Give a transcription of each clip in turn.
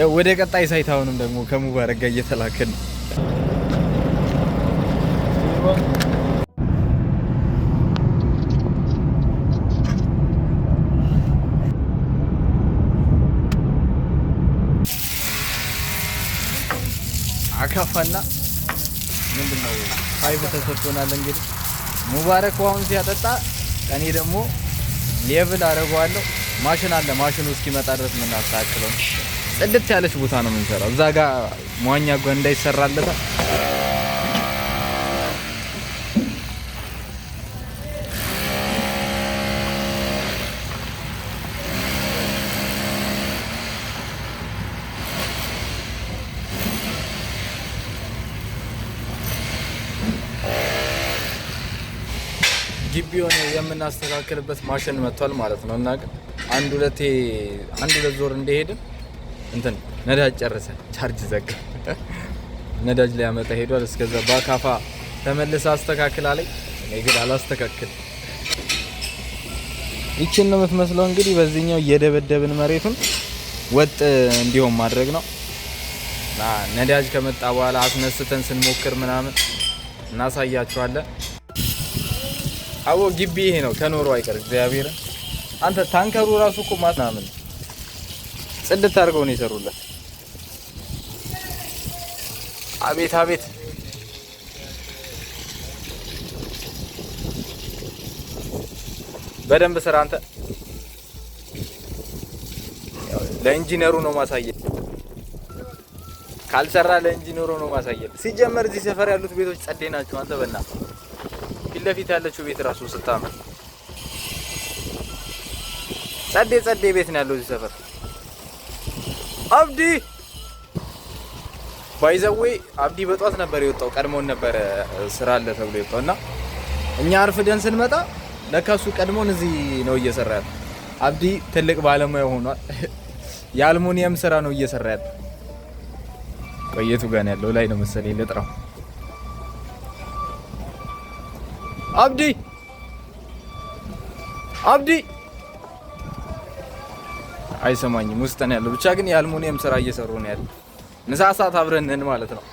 ወደ ቀጣይ ሳይት አሁንም ደግሞ ከሙባረክ ጋር እየተላከን ነው። አካፋና ምንድነው ፋይቭ ተሰጥቶናል። እንግዲህ ሙባረክ ውሃውን ሲያጠጣ እኔ ደግሞ ሌቭል አደርገዋለሁ። ማሽን አለ፣ ማሽኑ እስኪመጣ ድረስ የምናስተካክለው ጽድት ያለች ቦታ ነው የምንሰራው። እዛ ጋር መዋኛ ገንዳ ይሰራለታል። ግቢውን የምናስተካክልበት ማሽን መጥቷል ማለት ነው። እና አንድ ሁለት ዞር እንደሄድን እንትን ነዳጅ ጨረሰ፣ ቻርጅ ዘጋ። ነዳጅ ላይ ያመጣ ሄዷል። እስከዛ በአካፋ ተመልሰ አስተካክላለኝ። እኔ ግን አላስተካክል። ይችን ነው የምትመስለው። እንግዲህ በዚህኛው እየደበደብን መሬቱን ወጥ እንዲሆን ማድረግ ነው። ነዳጅ ከመጣ በኋላ አስነስተን ስንሞክር ምናምን እናሳያችኋለን። አዎ ግቢ ይሄ ነው ከኖሩ አይቀር እግዚአብሔር። አንተ ታንከሩ ራሱ እኮ ማስናምን ጽድት አድርገው ነው የሰሩለት። አቤት አቤት በደንብ ስራ አንተ። ለኢንጂነሩ ነው ማሳየት፣ ካልሰራ ለኢንጂነሩ ነው ማሳየት። ሲጀመር እዚህ ሰፈር ያሉት ቤቶች ጸዴ ናቸው። አንተ በእና ፊት ለፊት ያለችው ቤት ራሱ ስታምር ጸዴ ቤት ነው ያለው እዚህ ሰፈር። አብዲ ባይዘዌ አብዲ በጧት ነበር የወጣው፣ ቀድሞን ነበር ስራ አለ ተብሎ የወጣው እና እኛ አርፍደን ስንመጣ ለካሱ ቀድሞን እዚህ ነው እየሰራ ያለው። አብዲ ትልቅ ባለሙያ ሆኗል። የአልሙኒየም ስራ ነው እየሰራ ያለው። ቆየቱ ጋር ነው ያለው፣ ላይ ነው መሰለኝ ልጥራው። አብዲ አይሰማኝም፣ ውስጥ ነው ያለው። ብቻ ግን የአልሙኒየም ስራ እየሰሩ ነው ያለው። ምሳ ሰዓት አብረን ነን ማለት ነው።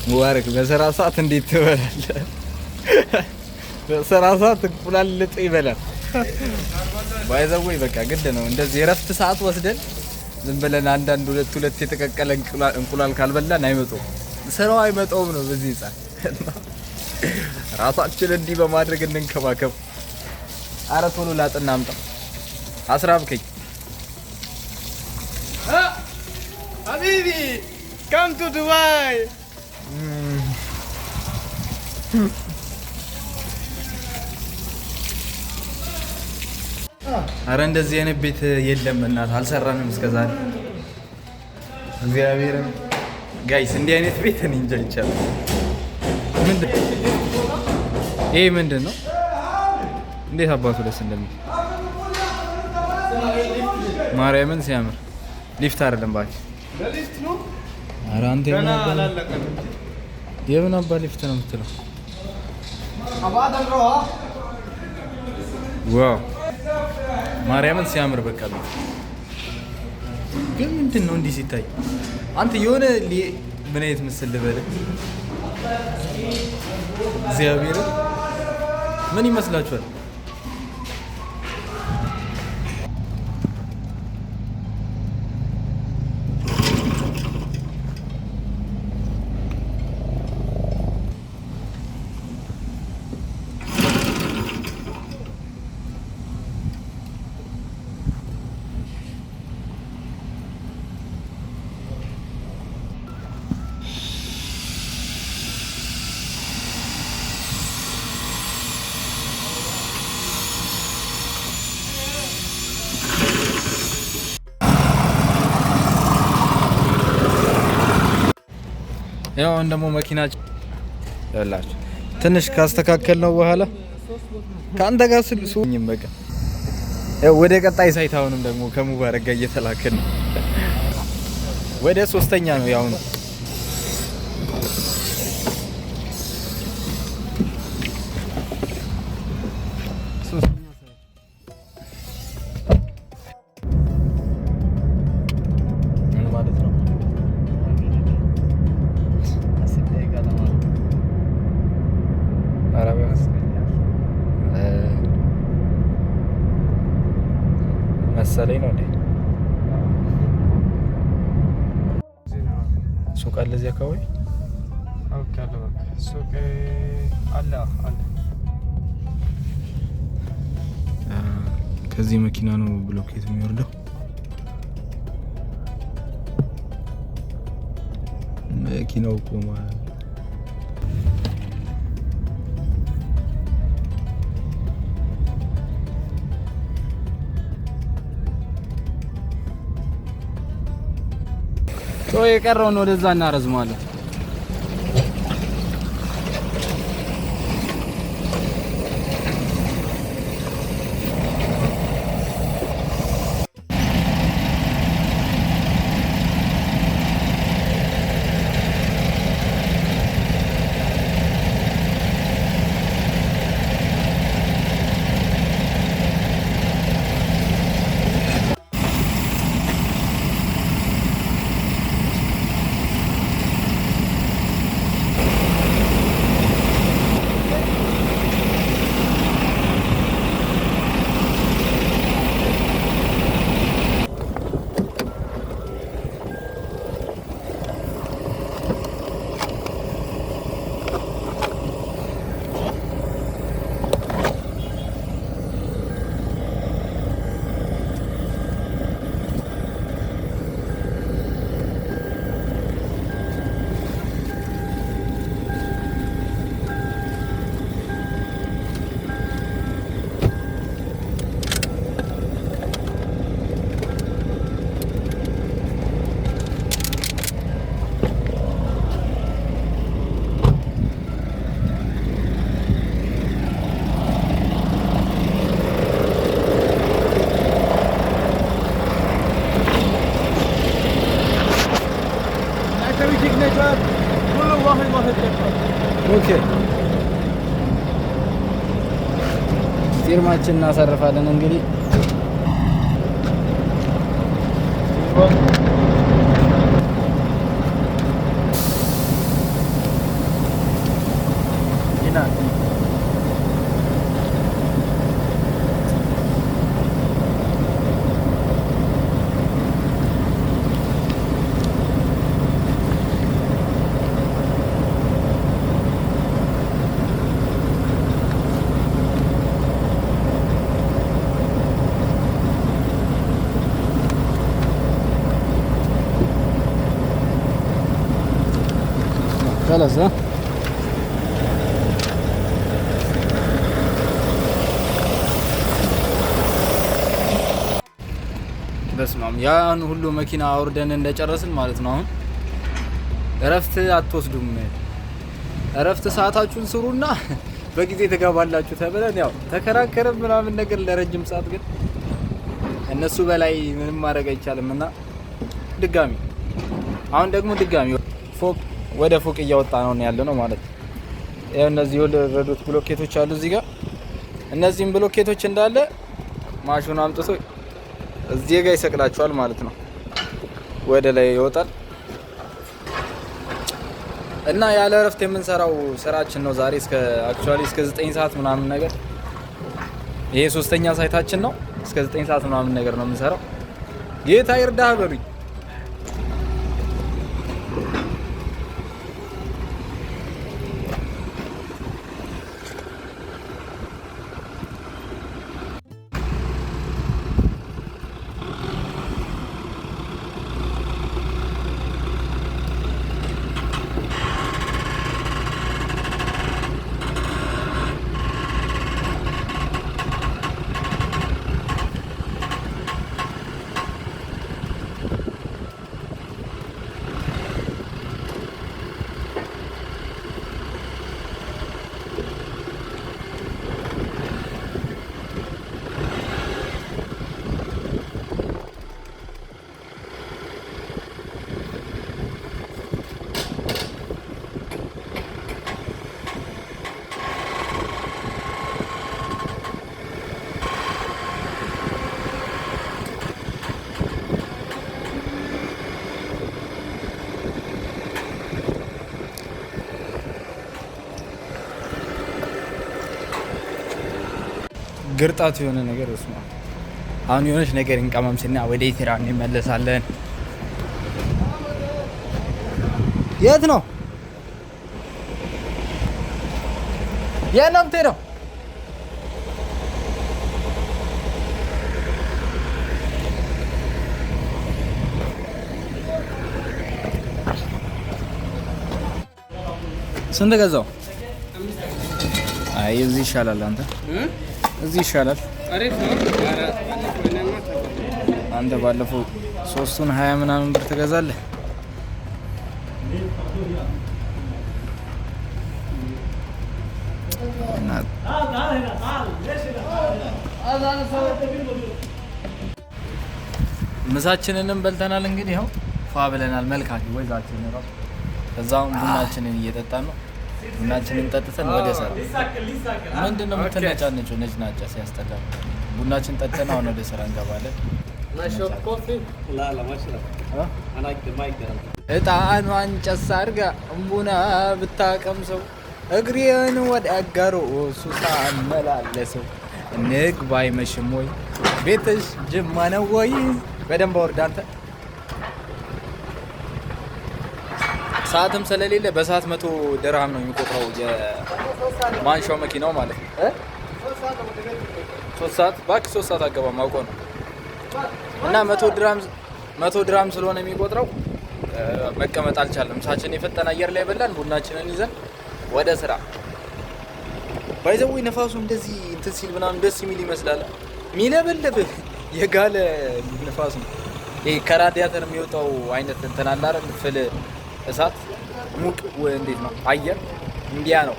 ሙባረክ በስራ ሰዓት እንዴት ትበላለህ? በስራ ሰዓት እንቁላል ልጥ ይበላል። ባይዘወይ በቃ ግድ ነው እንደዚህ የረፍት ሰዓት ወስደን ዝም ብለን አንዳንድ ሁለት የተቀቀለ እንቁላል ካልበላን አይመጣውም፣ ስራው አይመጣውም ነው በዚህ ሰዓት። ራሳችን እንዲህ በማድረግ እንንከባከብ። አረ ቶሎ ላጥና አምጣ አስራብከኝ። ሀቢቢ ካም ቱ ዱባይ። አረ እንደዚህ አይነት ቤት የለም እናት፣ አልሰራንም እስከዛሬ። እግዚአብሔርን ጋይስ እንዲህ አይነት ቤት እኔ እንጃ ይቻላል። ይሄ ምንድን ነው? እንዴት አባቱ ደስ እንደሚል ማርያምን ሲያምር። ሊፍት አይደለም ባክ፣ ለሊፍት ነው። ኧረ አንተ የምን አባ ሊፍት ነው የምትለው? ዋው ማርያምን ሲያምር። በቃ ግን ምንድን ነው እንዲህ ሲታይ አንተ የሆነ ምን አይነት ምስል ልበልህ? እግዚአብሔር ምን ይመስላችኋል? ያው እንደሞ መኪናችን ያላችሁ ትንሽ ካስተካከል ነው በኋላ ካንተ ጋር ስለሱኝም በቃ ያው ወደ ቀጣይ ሳይት አሁንም ደግሞ ከሙባረክ ጋር እየተላከን ነው። ወደ ሶስተኛ ነው ያው ነው። መሰለኝ ነው እንዴ? ሱቅ አለ እዚህ አካባቢ? ኦኬ አለ። በቃ ሱቅ አለ። ከዚህ መኪና ነው ብሎኬት የሚወርደው። መኪናው ቆሟል። የቀረውን ወደዛ እናረዝመዋለን። ኦኬ ፊርማችን እናሳርፋለን እንግዲህ خلاص ها በስማም ያን ሁሉ መኪና አውርደን እንደጨረስን ማለት ነው። አሁን እረፍት አትወስዱም? እረፍት ሰዓታችሁን ስሩና በጊዜ ተጋባላችሁ ተብለን ያው ተከራከረን ምናምን ነገር ለረጅም ሰዓት ግን እነሱ በላይ ምንም ማድረግ አይቻልምና ድጋሚ አሁን ደግሞ ድጋሚ ፎቅ ወደ ፎቅ እያወጣ ነው ያለነው ማለት ነው። ያው እነዚህ የወረዱት ብሎኬቶች አሉ እዚህ ጋር። እነዚህም ብሎኬቶች እንዳለ ማሽኑ አምጥቶ እዚህ ጋር ይሰቅላቸዋል ማለት ነው። ወደ ላይ ይወጣል እና ያለ እረፍት የምንሰራው ስራችን ነው ዛሬ እስከ 9 ሰዓት ምናምን ነገር። ይሄ ሶስተኛ ሳይታችን ነው። እስከ 9 ሰዓት ምናምን ነገር ነው የምንሰራው። ጌታ ይርዳህ በሉኝ። ግርጣት የሆነ ነገር እስማ አሁን የሆነች ነገር እንቀማምስና ወደ ኤርትራ እንመለሳለን። የት ነው የምትሄደው? ስንት ገዛው? አይ እዚህ ይሻላል። አንተ እዚህ ይሻላል። አንተ ባለፈው 3ቱን 20 ምናምን ብር ትገዛለህ። ምሳችንንም በልተናል። እንግዲህ ያው ፏ ብለናል። መልካችሁ ወይዛችን ራሱ ከዛው ቡናችንን እየጠጣን ነው። ቡናችንን ጠጥተን ወደ ስራ። ምንድነው የምትነጫነጭው? ነጭ ናጫ ሲያስጠላ። ቡናችን ጠጥተን አሁን ወደ ስራ እንገባለን። እጣኗን ጨስ አድርጋ ቡና ብታቀምሰው እግሬን ወደ አጋሮ ሱሳ መላለሰው ንግባ አይመሽም ወይ ቤትሽ ጅማ ነው ወይ? በደንብ አውርድ አንተ። ሰዓትም ስለሌለ በሰዓት 100 ድርሃም ነው የሚቆጥረው የማንሻው መኪናው ማለት ነው። 3 ሰዓት ባክ 3 ሰዓት አገባም አውቀው ነው። እና 100 ድርሃም ስለሆነ የሚቆጥረው መቀመጥ አልቻለም። ምሳችን የፈጠነ አየር ላይ በላን። ቡናችንን ይዘን ወደ ስራ ባይዘው። ነፋሱ እንደዚህ እንትን ሲል ምናምን ደስ የሚል ይመስላል። ሚለበለብ የጋለ ነፋስ ነው ይሄ። ከራዲያተር የሚወጣው አይነት እንትን አለ አይደል? ፍል እሳት ሙቅ እንዴት ነው አየር እንዲያ ነው።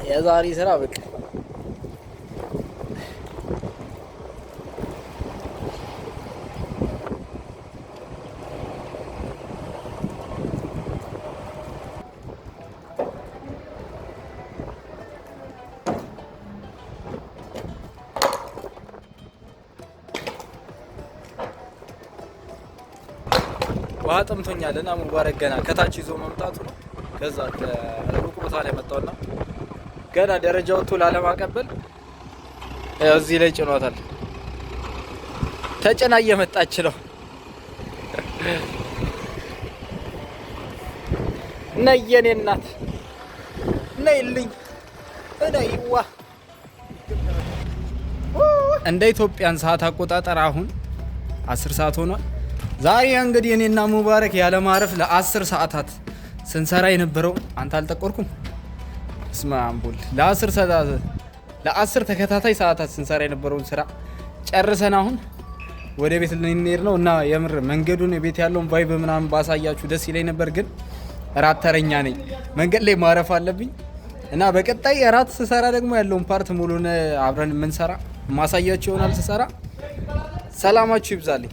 የዛሬ ስራ በቃ ውሃ ጠምቶኛል እና ሙባረክ ገና ከታች ይዞ መምጣቱ ነው። ከዛ ከሩቅ ቦታ ላይ መጣውና ገና ደረጃ ወጥቶ ላለማቀበል እዚህ ላይ ጭኗታል። ተጭና እየመጣች ነው። ነይ የኔ እናት ነይልኝ። ነይዋ እንደ ኢትዮጵያን ሰዓት አቆጣጠር አሁን 10 ሰዓት ሆኗል። ዛሬ እንግዲህ እኔና ሙባረክ ያለ ማረፍ ለ10 ሰዓታት ስንሰራ የነበረው አንተ አልጠቆርኩም እስማ አምቡል ለ10 ተከታታይ ሰዓታት ስንሰራ የነበረውን ስራ ጨርሰን አሁን ወደ ቤት ልንሄድ ነው። እና የምር መንገዱን ቤት ያለውን ቫይብ ምናምን ባሳያችሁ ደስ ይለኝ ነበር፣ ግን እራት ተረኛ ነኝ። መንገድ ላይ ማረፍ አለብኝ እና በቀጣይ እራት ስሰራ ደግሞ ያለውን ፓርት ሙሉን አብረን የምንሰራ ማሳያችሁ ይሆናል። ስሰራ ሰላማችሁ ይብዛልኝ።